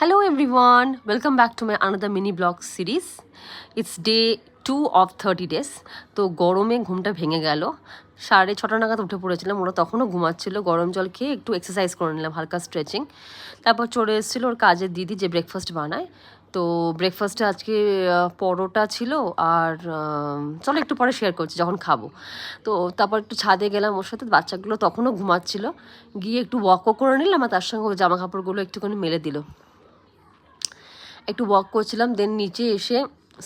Hello everyone, welcome back to my another mini blog series. It's day 2 of 30 days. তো গরমে ঘুমটা ভেঙে গেল। 6:30 নাগাদ উঠে পড়েছিলাম, ওরা তখনও ঘুমাচ্ছিল। গরম জল খেয়ে একটু এক্সারসাইজ করে নিলাম, হালকা স্ট্রেচিং। তারপর চলে এসেছিলো ওর কাজের দিদি যে ব্রেকফাস্ট বানায়। তো ব্রেকফাস্টে আজকে পরোটা ছিল আর চলো একটু পরে শেয়ার করছি যখন খাবো। তো তারপর একটু ছাদে গেলাম ওর সাথে, বাচ্চাগুলো তখনও ঘুমাচ্ছিল। গিয়ে একটু ওয়াকও করে নিলাম আর তার সঙ্গে ওর জামা কাপড়গুলো একটুখানি মেলে দিল। একটু ওয়াক করছিলাম, দেন নিচে এসে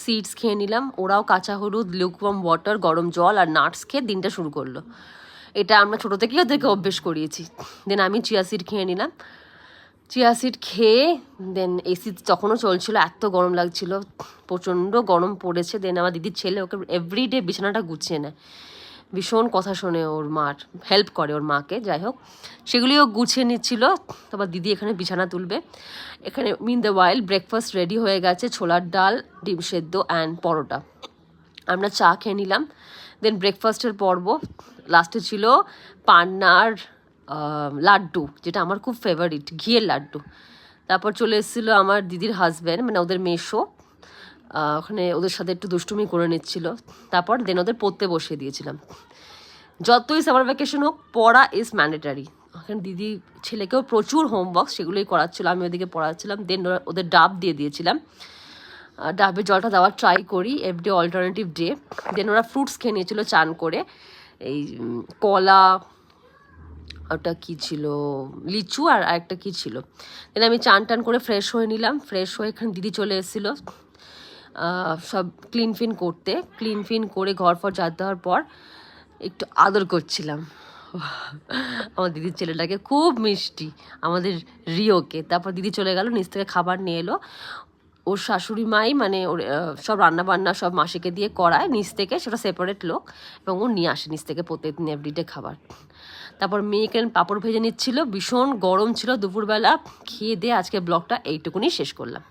সিডস খেয়ে নিলাম। ওরাও কাঁচা হলুদ, লিউকওয়ার্ম ওয়াটার, গরম জল আর নাটস খেয়ে দিনটা শুরু করলো। এটা আমরা ছোটো থেকেই ওদেরকে অভ্যেস করিয়েছি। দেন আমি চিয়া সিড খেয়ে নিলাম। চিয়া সিড খেয়ে দেন এসি তখনও চলছিল, এত গরম লাগছিল, প্রচণ্ড গরম পড়েছে। দেন আমার দিদির ছেলে ওকে এভরিডে বিছানাটা গুছিয়ে নেয়, ভীষণ কথা শোনে ওর মার, হেল্প করে ওর মাকে। যাই হোক, সেগুলিও গুছিয়ে নিচ্ছিল। তারপর দিদি এখানে বিছানা তুলবে। এখানে mean the while breakfast ready হয়ে গেছে, ছোলার ডাল, ডিম সেদ্ধ অ্যান্ড পরোটা। আমরা চা খেয়ে নিলাম। দেন ব্রেকফাস্টের পর্ব লাস্টে ছিল পান্নার লাড্ডু, যেটা আমার খুব ফেভারিট, ঘিয়ের লাড্ডু। তারপর চলে এসেছিলো আমার দিদির হাজব্যান্ড, মানে ওদের মেশো, ওখানে ওদের সাথে একটু দুষ্টুমি করে নিচ্ছিল। তারপর দেন ওদের পড়তে বসিয়ে দিয়েছিলাম। যতই সামার ভ্যাকেশন হোক, পড়া ইজ ম্যান্ডেটারি। ওখানে দিদি ছেলেকেও প্রচুর হোমওয়ার্ক, সেগুলোই করাচ্ছিলো, আমি ওদিকে পড়াচ্ছিলাম। দেন ওদের ডাব দিয়ে দিয়েছিলাম, ডাবের জলটা দেওয়ার ট্রাই করি এভরিডে, অল্টারনেটিভ ডে। দেন ওরা ফ্রুটস খেয়ে নিয়েছিল চান করে, এই কলা, ওটা কী ছিল, লিচু আর একটা কী ছিল। দেন আমি চান টান করে ফ্রেশ হয়ে নিলাম। ফ্রেশ হয়ে এখানে দিদি চলে এসেছিলো সব ক্লিন ফিন করতে। ক্লিন ফিন করে ঘর ফর ঝাড় দেওয়ার পর একটু আদর করছিলাম আমার দিদির ছেলেটাকে, খুব মিষ্টি আমাদের রিওকে। তারপর দিদি চলে গেল, নিচ থেকে খাবার নিয়ে এলো। ওর শাশুড়ি মাই মানে ওর সব রান্নাবান্না সব মাসিকে দিয়ে করায় নিচ থেকে, সেটা সেপারেট লোক, এবং ও নিয়ে আসে নিচ থেকে প্রত্যেকদিন এভরিডে খাবার। তারপর মেয়েকে পাঁপড় ভেজে নিচ্ছিল, ভীষণ গরম ছিল দুপুরবেলা। খেয়ে দিয়ে আজকে ব্লগটা এইটুকুনি শেষ করলাম।